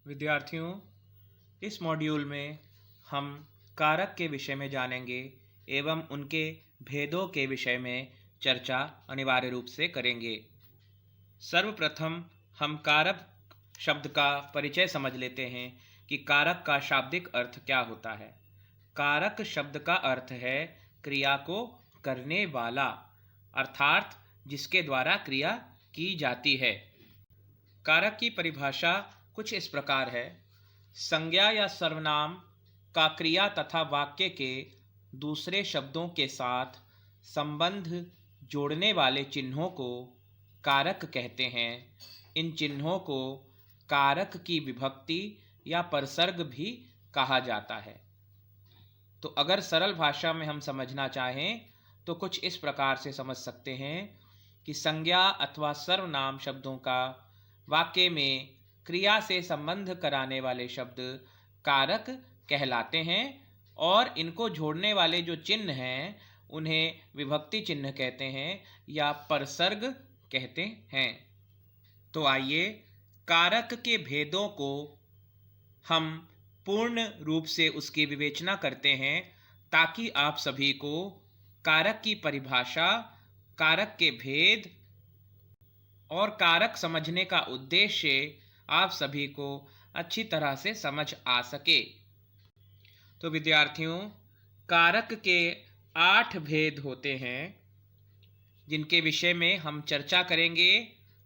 विद्यार्थियों, इस मॉड्यूल में हम कारक के विषय में जानेंगे एवं उनके भेदों के विषय में चर्चा अनिवार्य रूप से करेंगे। सर्वप्रथम हम कारक शब्द का परिचय समझ लेते हैं कि कारक का शाब्दिक अर्थ क्या होता है। कारक शब्द का अर्थ है क्रिया को करने वाला, अर्थात जिसके द्वारा क्रिया की जाती है। कारक की परिभाषा कुछ इस प्रकार है। संज्ञा या सर्वनाम का क्रिया तथा वाक्य के दूसरे शब्दों के साथ संबंध जोड़ने वाले चिन्हों को कारक कहते हैं। इन चिन्हों को कारक की विभक्ति या परसर्ग भी कहा जाता है। तो अगर सरल भाषा में हम समझना चाहें तो कुछ इस प्रकार से समझ सकते हैं कि संज्ञा अथवा सर्वनाम शब्दों का वाक्य में क्रिया से संबंध कराने वाले शब्द कारक कहलाते हैं और इनको जोड़ने वाले जो चिन्ह हैं उन्हें विभक्ति चिन्ह कहते हैं या परसर्ग कहते हैं। तो आइए कारक के भेदों को हम पूर्ण रूप से उसकी विवेचना करते हैं ताकि आप सभी को कारक की परिभाषा, कारक के भेद और कारक समझने का उद्देश्य आप सभी को अच्छी तरह से समझ आ सके। तो विद्यार्थियों, कारक के 8 भेद होते हैं जिनके विषय में हम चर्चा करेंगे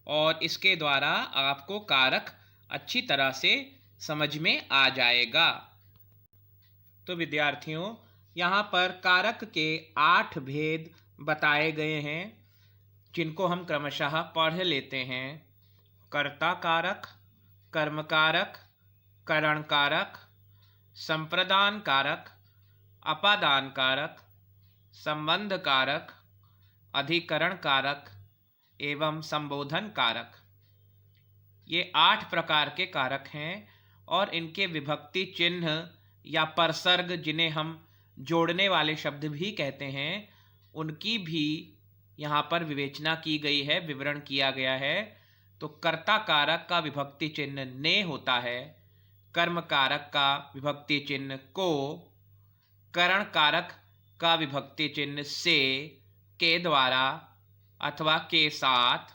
और इसके द्वारा आपको कारक अच्छी तरह से समझ में आ जाएगा। तो विद्यार्थियों, यहाँ पर कारक के 8 भेद बताए गए हैं जिनको हम क्रमशः पढ़ लेते हैं। कर्ता कारक, कर्म कारक, करण कारक, संप्रदान कारक, अपादान कारक, संबंध कारक, अधिकरण कारक एवं संबोधन कारक। ये 8 प्रकार के कारक हैं और इनके विभक्ति चिन्ह या परसर्ग, जिन्हें हम जोड़ने वाले शब्द भी कहते हैं, उनकी भी यहाँ पर विवेचना की गई है, विवरण किया गया है। तो कर्ता कारक का विभक्ति चिन्ह ने होता है, कर्म कारक का विभक्ति चिन्ह को, करण कारक का विभक्ति चिन्ह से, के द्वारा अथवा के साथ,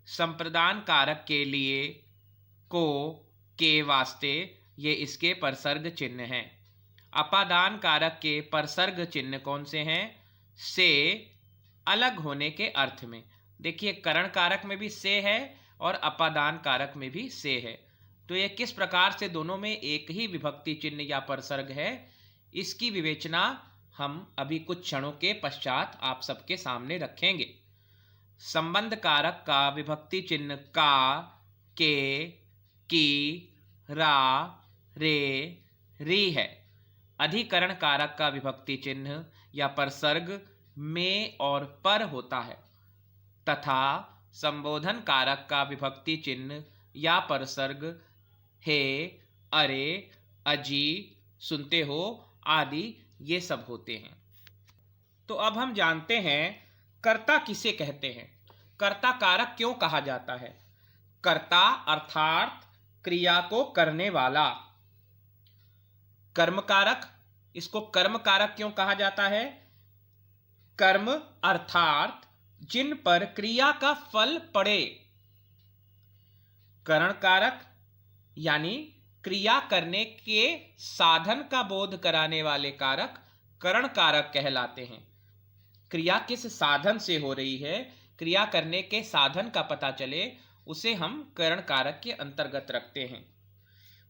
संप्रदान कारक के लिए को, के वास्ते, ये इसके परसर्ग चिन्ह हैं। अपादान कारक के परसर्ग चिन्ह कौन से हैं? से अलग होने के अर्थ में। देखिए, करण कारक में भी से है और अपादान कारक में भी से है। तो ये किस प्रकार से दोनों में एक ही विभक्ति चिन्ह या परसर्ग है, इसकी विवेचना हम अभी कुछ क्षणों के पश्चात आप सबके सामने रखेंगे। संबंध कारक का विभक्ति चिन्ह का, के, की, रा, रे, री है। अधिकरण कारक का विभक्ति चिन्ह या परसर्ग में और पर होता है तथा संबोधन कारक का विभक्ति चिन्ह या परसर्ग हे, अरे, अजी, सुनते हो आदि ये सब होते हैं। तो अब हम जानते हैं कर्ता किसे कहते हैं, कर्ता कारक क्यों कहा जाता है। कर्ता अर्थात क्रिया को करने वाला। कर्म कारक, इसको कर्म कारक क्यों कहा जाता है? कर्म अर्थात जिन पर क्रिया का फल पड़े। करण कारक यानी क्रिया करने के साधन का बोध कराने वाले कारक करण कारक कहलाते हैं। क्रिया किस साधन से हो रही है, क्रिया करने के साधन का पता चले, उसे हम करण कारक के अंतर्गत रखते हैं।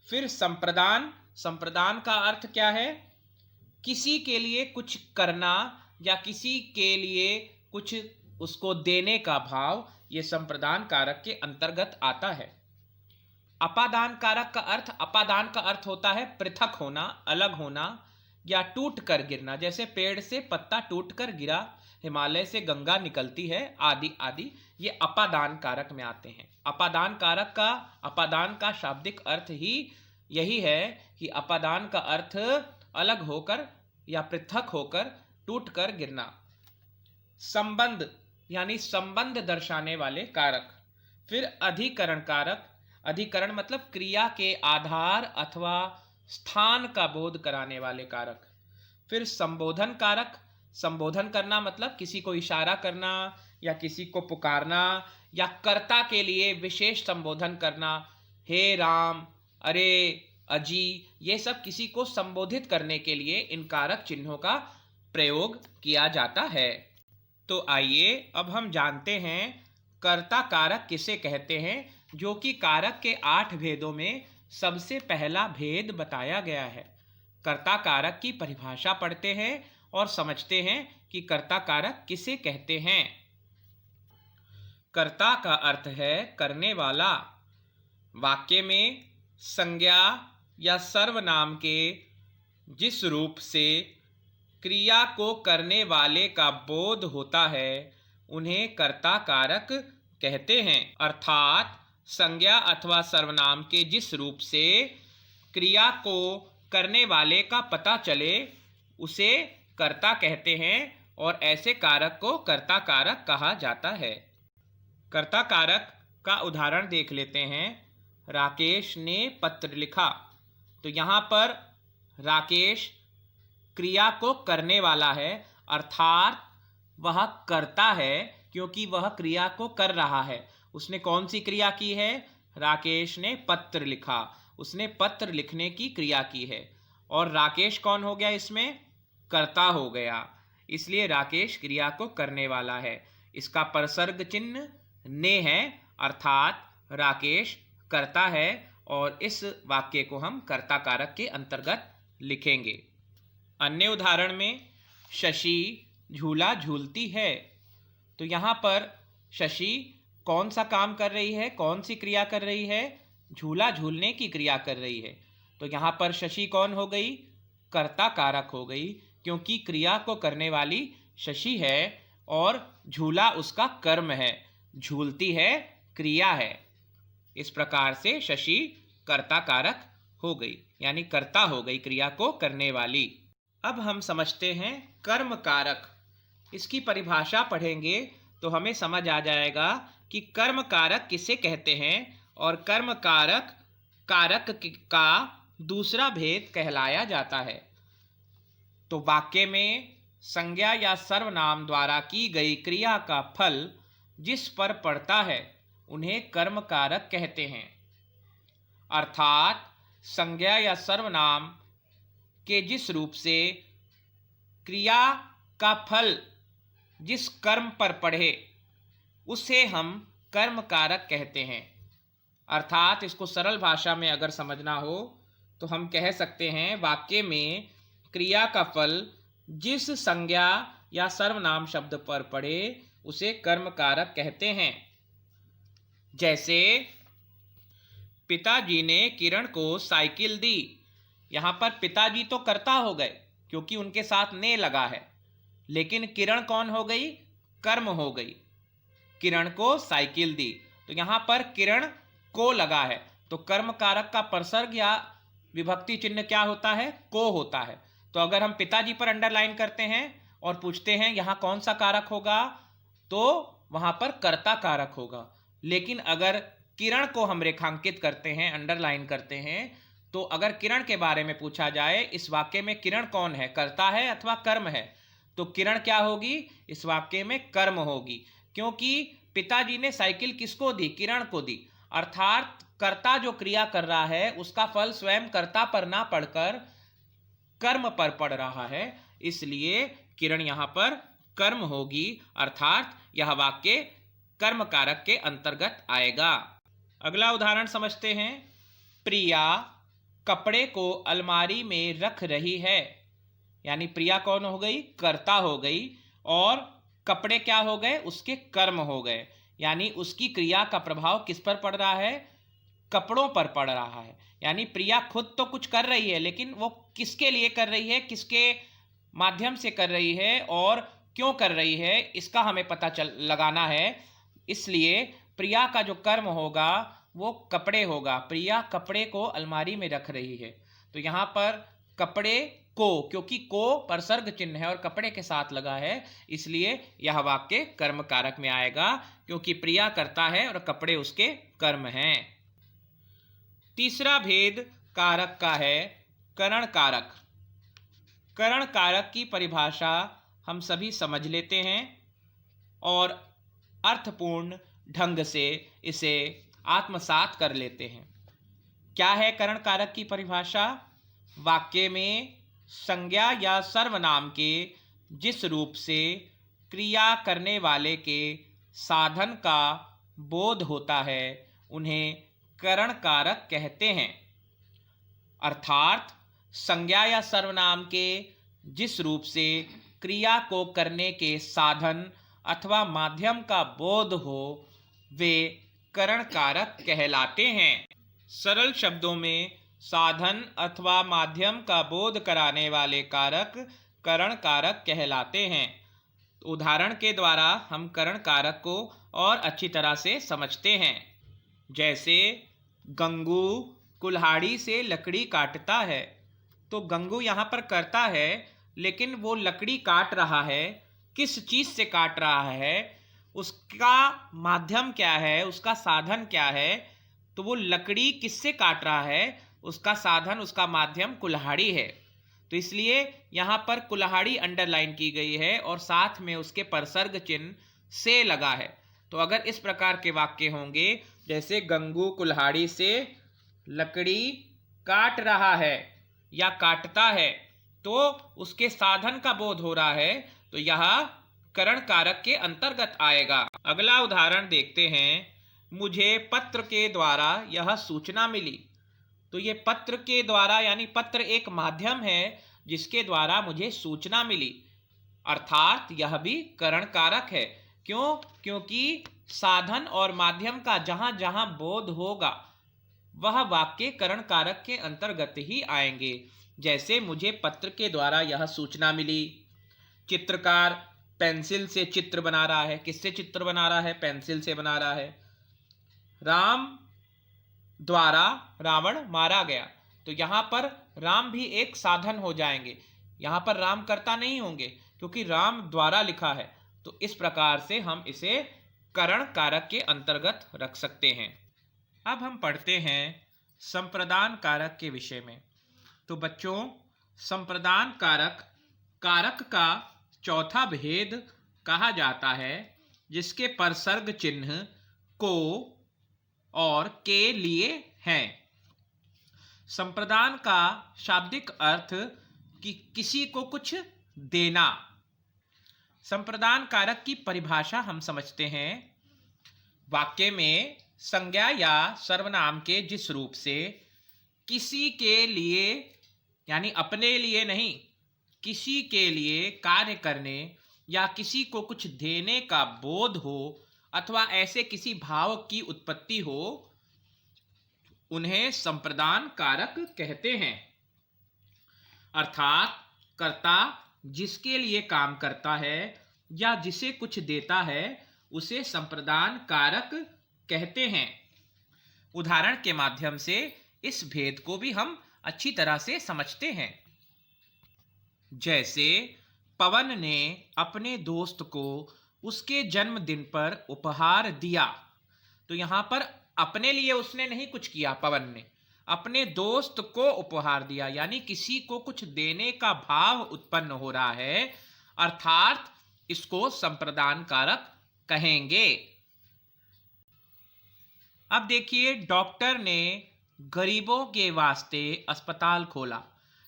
फिर संप्रदान, संप्रदान का अर्थ क्या है? किसी के लिए कुछ करना या किसी के लिए कुछ उसको देने का भाव, ये संप्रदान कारक के अंतर्गत आता है। अपादान कारक का अर्थ, अपादान का अर्थ होता है पृथक होना, अलग होना या टूट कर गिरना। जैसे पेड़ से पत्ता टूट कर गिरा, हिमालय से गंगा निकलती है, आदि आदि, ये अपादान कारक में आते हैं। अपादान कारक का, अपादान का शाब्दिक अर्थ ही यही है कि अपादान का अर्थ अलग होकर या पृथक होकर, टूट कर गिरना। संबंध यानी संबंध दर्शाने वाले कारक। फिर अधिकरण कारक, अधिकरण मतलब क्रिया के आधार अथवा स्थान का बोध कराने वाले कारक। फिर संबोधन कारक, संबोधन करना मतलब किसी को इशारा करना या किसी को पुकारना या कर्ता के लिए विशेष संबोधन करना, हे राम, अरे, अजी, ये सब किसी को संबोधित करने के लिए इन कारक चिन्हों का प्रयोग किया जाता है। तो आइए अब हम जानते हैं कर्ता कारक किसे कहते हैं, जो कि कारक के 8 भेदों में सबसे पहला भेद बताया गया है। कर्ता कारक की परिभाषा पढ़ते हैं और समझते हैं कि कर्ता कारक किसे कहते हैं। कर्ता का अर्थ है करने वाला। वाक्य में संज्ञा या सर्वनाम के जिस रूप से क्रिया को करने वाले का बोध होता है उन्हें कर्ता कारक कहते हैं। अर्थात संज्ञा अथवा सर्वनाम के जिस रूप से क्रिया को करने वाले का पता चले उसे कर्ता कहते हैं और ऐसे कारक को कर्ता कारक कहा जाता है। कर्ता कारक का उदाहरण देख लेते हैं। राकेश ने पत्र लिखा। तो यहाँ पर राकेश क्रिया को करने वाला है, अर्थात वह कर्ता है क्योंकि वह क्रिया को कर रहा है। उसने कौन सी क्रिया की है? राकेश ने पत्र लिखा। उसने पत्र लिखने की क्रिया की है। और राकेश कौन हो गया? इसमें कर्ता हो गया, इसलिए राकेश क्रिया को करने वाला है। इसका परसर्ग चिन्ह ने है, अर्थात राकेश कर्ता है और इस वाक्य को हम कर्ता कारक के अंतर्गत लिखेंगे। अन्य उदाहरण में शशि झूला झूलती है। तो यहाँ पर शशि कौन सा काम कर रही है, कौन सी क्रिया कर रही है? झूला झूलने की क्रिया कर रही है। तो यहाँ पर शशि कौन हो गई? कर्ता कारक हो गई, क्योंकि क्रिया को करने वाली शशि है और झूला उसका कर्म है, झूलती है क्रिया है। इस प्रकार से शशि कर्ता कारक हो गई, यानी कर्ता हो गई क्रिया को करने वाली। अब हम समझते हैं कर्म कारक। इसकी परिभाषा पढ़ेंगे तो हमें समझ आ जाएगा कि कर्म कारक किसे कहते हैं और कर्म कारक कारक का दूसरा भेद कहलाया जाता है। तो वाक्य में संज्ञा या सर्वनाम द्वारा की गई क्रिया का फल जिस पर पड़ता है उन्हें कर्म कारक कहते हैं। अर्थात संज्ञा या सर्वनाम के जिस रूप से क्रिया का फल जिस कर्म पर पड़े उसे हम कर्म कारक कहते हैं। अर्थात इसको सरल भाषा में अगर समझना हो तो हम कह सकते हैं वाक्य में क्रिया का फल जिस संज्ञा या सर्वनाम शब्द पर पड़े उसे कर्म कारक कहते हैं। जैसे पिताजी ने किरण को साइकिल दी। यहाँ पर पिताजी तो कर्ता हो गए क्योंकि उनके साथ ने लगा है, लेकिन किरण कौन हो गई? कर्म हो गई। किरण को साइकिल दी, तो यहाँ पर किरण को लगा है, तो कर्म कारक का परसर्ग या विभक्ति चिन्ह क्या होता है? को होता है। तो अगर हम पिताजी पर अंडरलाइन करते हैं और पूछते हैं यहाँ कौन सा कारक होगा, तो वहां पर कर्ता कारक होगा। लेकिन अगर किरण को हम रेखांकित करते हैं, अंडरलाइन करते हैं, तो अगर किरण के बारे में पूछा जाए इस वाक्य में किरण कौन है, कर्ता है अथवा कर्म है, तो किरण क्या होगी? इस वाक्य में कर्म होगी, क्योंकि पिताजी ने साइकिल किसको दी? किरण को दी। अर्थात कर्ता जो क्रिया कर रहा है उसका फल स्वयं कर्ता पर ना पड़कर कर्म पर पड़ रहा है, इसलिए किरण यहां पर कर्म होगी। अर्थात यह वाक्य कर्म कारक के अंतर्गत आएगा। अगला उदाहरण समझते हैं। प्रिया कपड़े को अलमारी में रख रही है। यानी प्रिया कौन हो गई? कर्ता हो गई, और कपड़े क्या हो गए? उसके कर्म हो गए। यानी उसकी क्रिया का प्रभाव किस पर पड़ रहा है? कपड़ों पर पड़ रहा है। यानी प्रिया खुद तो कुछ कर रही है, लेकिन वो किसके लिए कर रही है, किसके माध्यम से कर रही है और क्यों कर रही है, इसका हमें पता लगाना है। इसलिए प्रिया का जो कर्म होगा वो कपड़े होगा। प्रिया कपड़े को अलमारी में रख रही है। तो यहाँ पर कपड़े को, क्योंकि को परसर्ग चिन्ह है और कपड़े के साथ लगा है, इसलिए यह वाक्य कर्म कारक में आएगा, क्योंकि प्रिया करता है और कपड़े उसके कर्म हैं। तीसरा भेद कारक का है, करण कारक। करण कारक की परिभाषा हम सभी समझ लेते हैं और अर्थपूर्ण ढंग से इसे आत्मसात कर लेते हैं। क्या है करण कारक की परिभाषा? वाक्य में संज्ञा या सर्वनाम के जिस रूप से क्रिया करने वाले के साधन का बोध होता है उन्हें करण कारक कहते हैं। अर्थात संज्ञा या सर्वनाम के जिस रूप से क्रिया को करने के साधन अथवा माध्यम का बोध हो वे करण कारक कहलाते हैं। सरल शब्दों में साधन अथवा माध्यम का बोध कराने वाले कारक करण कारक कहलाते हैं। उदाहरण के द्वारा हम करण कारक को और अच्छी तरह से समझते हैं। जैसे गंगू कुल्हाड़ी से लकड़ी काटता है, तो गंगू यहाँ पर करता है, लेकिन वो लकड़ी काट रहा है, किस चीज़ से काट रहा है, उसका माध्यम क्या है, उसका साधन क्या है? तो वो लकड़ी किससे काट रहा है, उसका साधन उसका माध्यम कुल्हाड़ी है। तो इसलिए यहाँ पर कुल्हाड़ी अंडरलाइन की गई है और साथ में उसके परसर्ग चिन्ह से लगा है। तो अगर इस प्रकार के वाक्य होंगे जैसे गंगू कुल्हाड़ी से लकड़ी काट रहा है या काटता है, तो उसके साधन का बोध हो रहा है, तो यह करण कारक के अंतर्गत आएगा। अगला उदाहरण देखते हैं। मुझे पत्र के द्वारा यह सूचना मिली। तो ये पत्र के द्वारा यानी पत्र एक माध्यम है जिसके द्वारा मुझे सूचना मिली, अर्थात यह भी करण कारक है। क्यों? क्योंकि साधन और माध्यम का जहां जहां बोध होगा वह वाक्य करण कारक के अंतर्गत ही आएंगे। जैसे मुझे पत्र के द्वारा यह सूचना मिली। चित्रकार पेंसिल से चित्र बना रहा है। किससे चित्र बना रहा है? पेंसिल से बना रहा है। राम द्वारा रावण मारा गया, तो यहाँ पर राम भी एक साधन हो जाएंगे। यहाँ पर राम कर्ता नहीं होंगे क्योंकि राम द्वारा लिखा है। तो इस प्रकार से हम इसे करण कारक के अंतर्गत रख सकते हैं। अब हम पढ़ते हैं संप्रदान कारक के विषय में। तो बच्चों, संप्रदान कारक कारक का चौथा भेद कहा जाता है जिसके परसर्ग चिन्ह को और के लिए हैं। संप्रदान का शाब्दिक अर्थ कि किसी को कुछ देना। संप्रदान कारक की परिभाषा हम समझते हैं। वाक्य में संज्ञा या सर्वनाम के जिस रूप से किसी के लिए यानी अपने लिए नहीं, किसी के लिए कार्य करने या किसी को कुछ देने का बोध हो अथवा ऐसे किसी भाव की उत्पत्ति हो, उन्हें संप्रदान कारक कहते हैं। अर्थात कर्ता जिसके लिए काम करता है या जिसे कुछ देता है उसे संप्रदान कारक कहते हैं। उदाहरण के माध्यम से इस भेद को भी हम अच्छी तरह से समझते हैं। जैसे पवन ने अपने दोस्त को उसके जन्मदिन पर उपहार दिया। तो यहाँ पर अपने लिए उसने नहीं कुछ किया, पवन ने अपने दोस्त को उपहार दिया, यानी किसी को कुछ देने का भाव उत्पन्न हो रहा है, अर्थात इसको संप्रदान कारक कहेंगे। अब देखिए, डॉक्टर ने गरीबों के वास्ते अस्पताल खोला,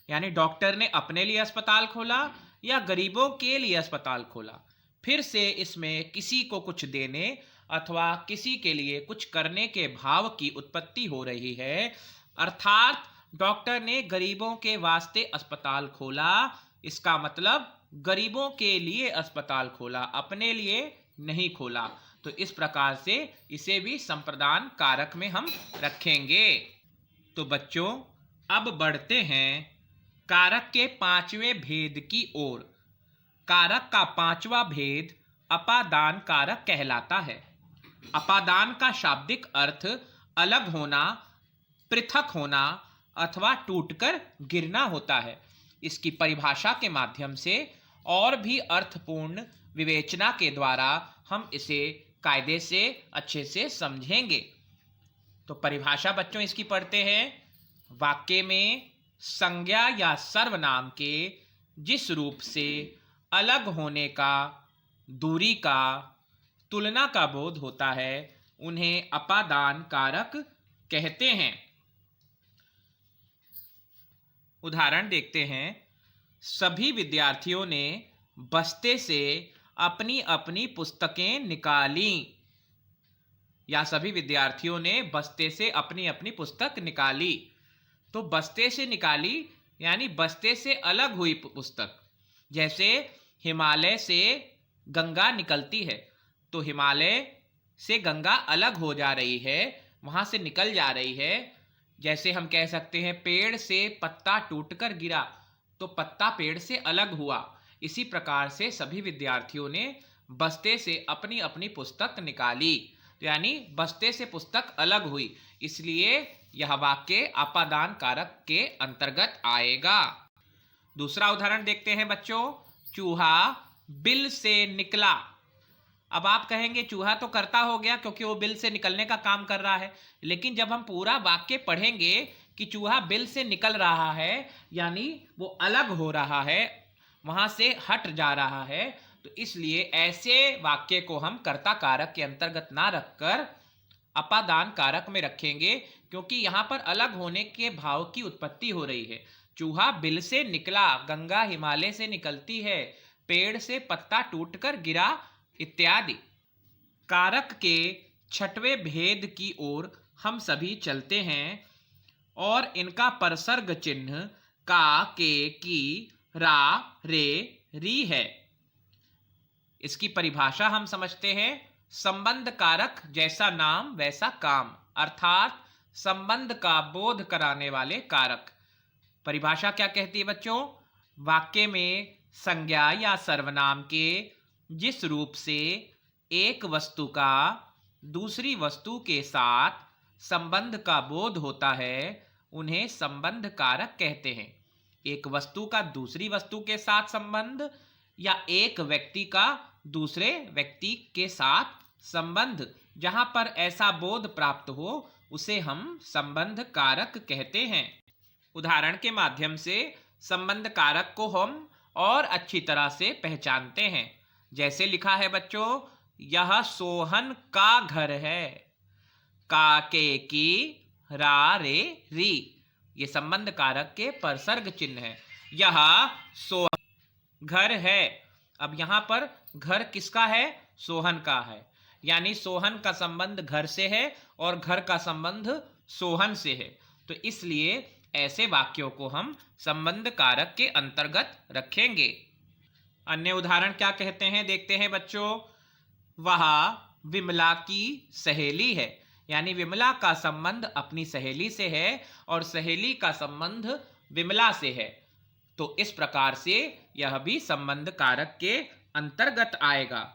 यानी डॉक्टर ने अपने लिए अस्पताल खोला या गरीबों के लिए अस्पताल खोला। फिर से इसमें किसी को कुछ देने अथवा किसी के लिए कुछ करने के भाव की उत्पत्ति हो रही है, अर्थात डॉक्टर ने गरीबों के वास्ते अस्पताल खोला। इसका मतलब गरीबों के लिए अस्पताल खोला, अपने लिए नहीं खोला। तो इस प्रकार से इसे भी संप्रदान कारक में हम रखेंगे। तो बच्चों, अब बढ़ते हैं कारक के पांचवें भेद की ओर। कारक का पांचवा भेद अपादान कारक कहलाता है। अपादान का शाब्दिक अर्थ अलग होना, पृथक होना अथवा टूटकर गिरना होता है। इसकी परिभाषा के माध्यम से और भी अर्थपूर्ण विवेचना के द्वारा हम इसे कायदे से अच्छे से समझेंगे। तो परिभाषा बच्चों इसकी पढ़ते हैं। वाक्य में संज्ञा या सर्वनाम के जिस रूप से अलग होने का, दूरी का, तुलना का बोध होता है उन्हें अपादान कारक कहते हैं। उदाहरण देखते हैं। सभी विद्यार्थियों ने बस्ते से अपनी अपनी पुस्तकें निकाली, या सभी विद्यार्थियों ने बस्ते से अपनी अपनी पुस्तक निकाली। तो बस्ते से निकाली यानी बस्ते से अलग हुई पुस्तक। जैसे हिमालय से गंगा निकलती है, तो हिमालय से गंगा अलग हो जा रही है, वहां से निकल जा रही है। जैसे हम कह सकते हैं पेड़ से पत्ता टूटकर गिरा, तो पत्ता पेड़ से अलग हुआ। इसी प्रकार से सभी विद्यार्थियों ने बस्ते से अपनी अपनी पुस्तक निकाली, यानी बस्ते से पुस्तक अलग हुई, इसलिए यह वाक्य अपादान कारक के अंतर्गत आएगा। दूसरा उदाहरण देखते हैं बच्चों। चूहा बिल से निकला। अब आप कहेंगे चूहा तो करता हो गया क्योंकि वो बिल से निकलने का काम कर रहा है, लेकिन जब हम पूरा वाक्य पढ़ेंगे कि चूहा बिल से निकल रहा है यानी वो अलग हो रहा है, वहां से हट जा रहा है, तो इसलिए ऐसे वाक्य को हम कर्ता कारक के अंतर्गत ना रखकर अपादान कारक में रखेंगे, क्योंकि यहां पर अलग होने के भाव की उत्पत्ति हो रही है। चूहा बिल से निकला, गंगा हिमालय से निकलती है, पेड़ से पत्ता टूटकर गिरा इत्यादि। कारक के छठवें भेद की ओर हम सभी चलते हैं और इनका परसर्ग चिन्ह का, के, की, रा, रे, री है। इसकी परिभाषा हम समझते हैं। संबंध कारक जैसा नाम वैसा काम, अर्थात संबंध का बोध कराने वाले कारक। परिभाषा क्या कहती है बच्चों? वाक्य में संज्ञा या सर्वनाम के जिस रूप से एक वस्तु का दूसरी वस्तु के साथ संबंध का बोध होता है उन्हें संबंध कारक कहते हैं। एक वस्तु का दूसरी वस्तु के साथ संबंध या एक व्यक्ति का दूसरे व्यक्ति के साथ संबंध, जहां पर ऐसा बोध प्राप्त हो उसे हम संबंध कारक कहते हैं। उदाहरण के माध्यम से संबंध कारक को हम और अच्छी तरह से पहचानते हैं। जैसे लिखा है बच्चों, यह सोहन का घर है। का, के, की, रा, रे, री, ये संबंध कारक के परसर्ग चिन्ह है। यह सोहन घर है। अब यहां पर घर किसका है? सोहन का है, यानी सोहन का संबंध घर से है और घर का संबंध सोहन से है, तो इसलिए ऐसे वाक्यों को हम संबंध कारक के अंतर्गत रखेंगे। अन्य उदाहरण क्या कहते हैं देखते हैं बच्चों। वह विमला की सहेली है, यानी विमला का संबंध अपनी सहेली से है और सहेली का संबंध विमला से है, तो इस प्रकार से यह भी संबंध कारक के अंतर्गत आएगा।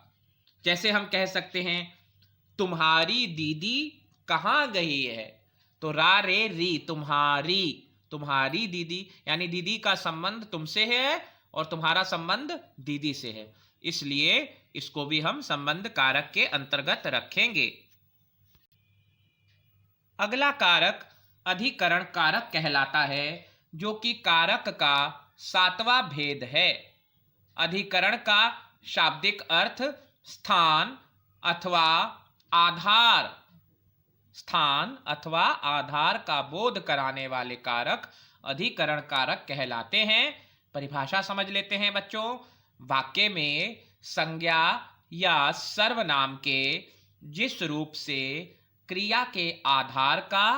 जैसे हम कह सकते हैं तुम्हारी दीदी कहाँ गई है, तो रा, रे, री, तुम्हारी, तुम्हारी दीदी, यानी दीदी का संबंध तुमसे है और तुम्हारा संबंध दीदी से है, इसलिए इसको भी हम संबंध कारक के अंतर्गत रखेंगे। अगला कारक अधिकरण कारक कहलाता है, जो कि कारक का सातवां भेद है। अधिकरण का शाब्दिक अर्थ स्थान अथवा आधार, स्थान अथवा आधार का बोध कराने वाले कारक अधिकरण कारक कहलाते हैं। परिभाषा समझ लेते हैं बच्चों। वाक्य में संज्ञा या सर्वनाम के जिस रूप से क्रिया के आधार का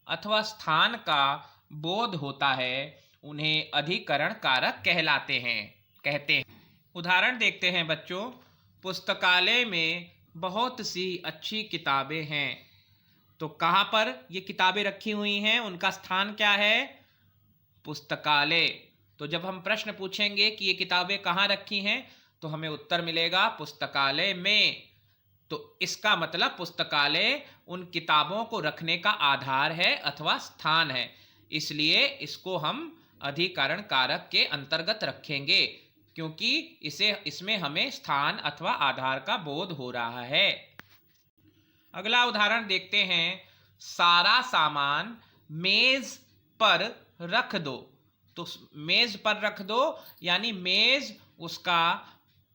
अथवा स्थान का बोध होता है उन्हें अधिकरण कारक कहते हैं। उदाहरण देखते हैं बच्चों। पुस्तकालय में बहुत सी अच्छी किताबें हैं, तो कहाँ पर ये किताबें रखी हुई हैं, उनका स्थान क्या है? पुस्तकालय। तो जब हम प्रश्न पूछेंगे कि ये किताबें कहाँ रखी हैं, तो हमें उत्तर मिलेगा पुस्तकालय में। तो इसका मतलब पुस्तकालय उन किताबों को रखने का आधार है अथवा स्थान है, इसलिए इसको हम अधिकरण कारक के अंतर्गत रखेंगे, क्योंकि इसमें हमें स्थान अथवा आधार का बोध हो रहा है। अगला उदाहरण देखते हैं। सारा सामान मेज पर रख दो। तो मेज पर रख दो यानी मेज उसका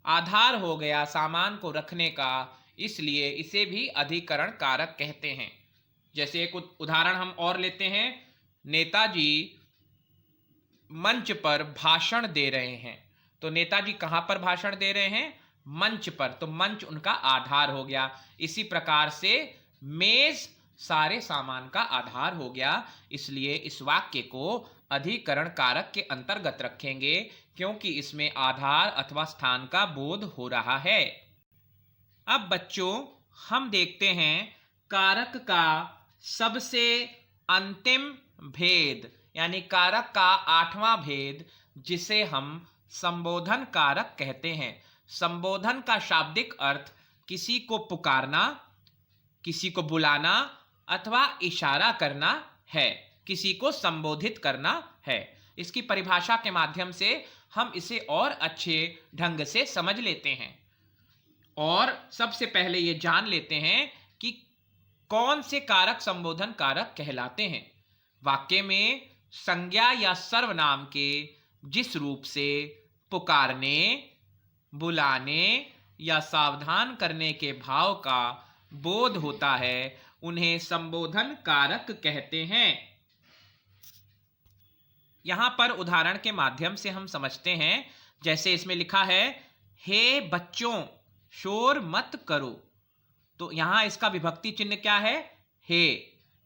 आधार हो गया सामान को रखने का, इसलिए इसे भी अधिकरण कारक कहते हैं। जैसे एक उदाहरण हम और लेते हैं, नेताजी मंच पर भाषण दे रहे हैं। तो नेताजी कहां पर भाषण दे रहे हैं? मंच पर। तो मंच उनका आधार हो गया। इसी प्रकार से मेज सारे सामान का आधार हो गया, इसलिए इस वाक्य को अधिकरण कारक के अंतर्गत रखेंगे, क्योंकि इसमें आधार अथवा स्थान का बोध हो रहा है। अब बच्चों हम देखते हैं कारक का सबसे अंतिम भेद, यानी कारक का 8वां भेद, जिसे हम संबोधन कारक कहते हैं। संबोधन का शाब्दिक अर्थ किसी को पुकारना, किसी को बुलाना अथवा इशारा करना है, किसी को संबोधित करना है। इसकी परिभाषा के माध्यम से हम इसे और अच्छे ढंग से समझ लेते हैं। और सबसे पहले ये जान लेते हैं कि कौन से कारक संबोधन कारक कहलाते हैं। वाक्य में संज्ञा या सर्वनाम के जिस रूप से पुकारने, बुलाने या सावधान करने के भाव का बोध होता है, उन्हें संबोधन कारक कहते हैं। यहां पर उदाहरण के माध्यम से हम समझते हैं। जैसे इसमें लिखा है, हे बच्चों शोर मत करो। तो यहां इसका विभक्ति चिन्ह क्या है? हे।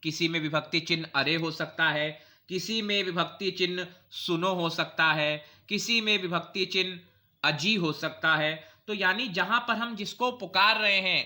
किसी में विभक्ति चिन्ह अरे हो सकता है, किसी में विभक्ति चिन्ह सुनो हो सकता है, किसी में विभक्ति चिन्ह अजी हो सकता है। तो यानी जहां पर हम जिसको पुकार रहे हैं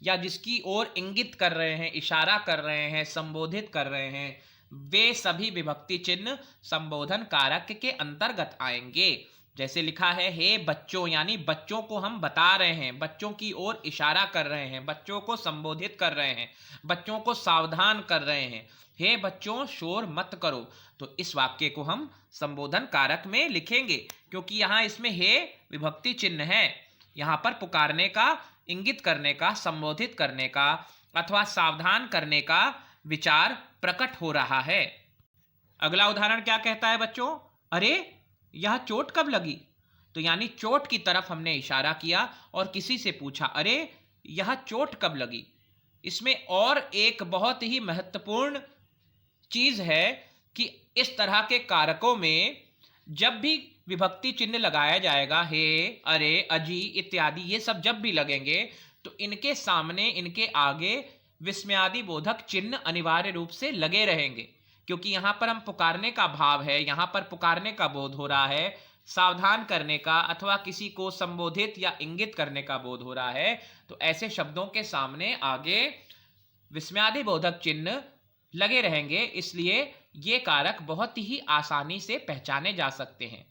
या जिसकी ओर इंगित कर रहे हैं, इशारा कर रहे हैं, संबोधित कर रहे हैं, वे सभी विभक्ति चिन्ह संबोधन कारक के अंतर्गत आएंगे। जैसे लिखा है, हे बच्चों, यानी बच्चों को हम बता रहे हैं, बच्चों की ओर इशारा कर रहे हैं, बच्चों को संबोधित कर रहे हैं, बच्चों को सावधान कर रहे हैं। हे बच्चों शोर मत करो। तो इस वाक्य को हम संबोधन कारक में लिखेंगे, क्योंकि यहां इसमें हे विभक्ति चिन्ह है। यहां पर पुकारने का, इंगित करने का, संबोधित करने का अथवा सावधान करने का विचार प्रकट हो रहा है। अगला उदाहरण क्या कहता है बच्चों? अरे यह चोट कब लगी? तो यानी चोट की तरफ हमने इशारा किया और किसी से पूछा, अरे यह चोट कब लगी? इसमें और एक बहुत ही महत्वपूर्ण चीज है कि इस तरह के कारकों में जब भी विभक्ति चिन्ह लगाया जाएगा, हे, अरे, अजी इत्यादि, ये सब जब भी लगेंगे तो इनके सामने, इनके आगे विस्मयादि बोधक चिन्ह अनिवार्य रूप से लगे रहेंगे, क्योंकि यहां पर हम पुकारने का भाव है, यहां पर पुकारने का बोध हो रहा है, सावधान करने का अथवा किसी को संबोधित या इंगित करने का बोध हो रहा है। तो ऐसे शब्दों के सामने आगे विस्मयादि बोधक चिन्ह लगे रहेंगे, इसलिए ये कारक बहुत ही आसानी से पहचाने जा सकते हैं।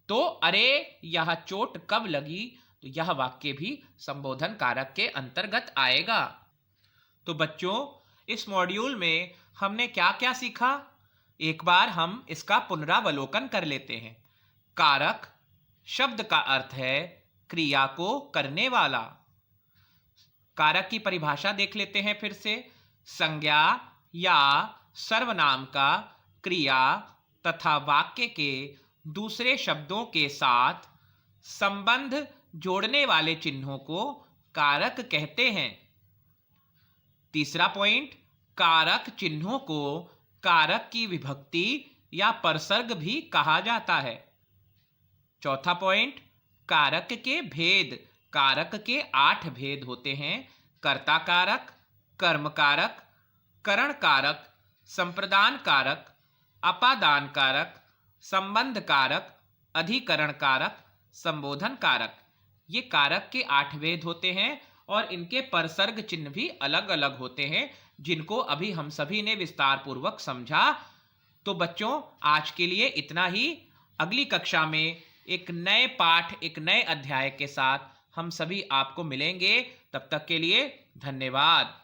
तो अरे यह चोट कब लगी, तो यह वाक्य भी संबोधन कारक के अंतर्गत आएगा। तो बच्चों इस मॉड्यूल में हमने क्या क्या सीखा, एक बार हम इसका पुनरावलोकन कर लेते हैं। कारक शब्द का अर्थ है क्रिया को करने वाला। कारक की परिभाषा देख लेते हैं फिर से। संज्ञा या सर्वनाम का क्रिया तथा वाक्य के दूसरे शब्दों के साथ संबंध जोड़ने वाले चिन्हों को कारक कहते हैं। तीसरा पॉइंट, कारक चिन्हों को कारक की विभक्ति या परसर्ग भी कहा जाता है। चौथा पॉइंट, कारक के भेद। कारक के 8 भेद होते हैं। कर्ता कारक, कर्म कारक, करण कारक, संप्रदान कारक, अपादान कारक, संबंध कारक, अधिकरण कारक, संबोधन कारक। ये कारक के 8 भेद होते हैं और इनके परसर्ग चिन्ह भी अलग अलग होते हैं, जिनको अभी हम सभी ने विस्तार पूर्वक समझा। तो बच्चों आज के लिए इतना ही। अगली कक्षा में एक नए पाठ, एक नए अध्याय के साथ हम सभी आपको मिलेंगे। तब तक के लिए धन्यवाद।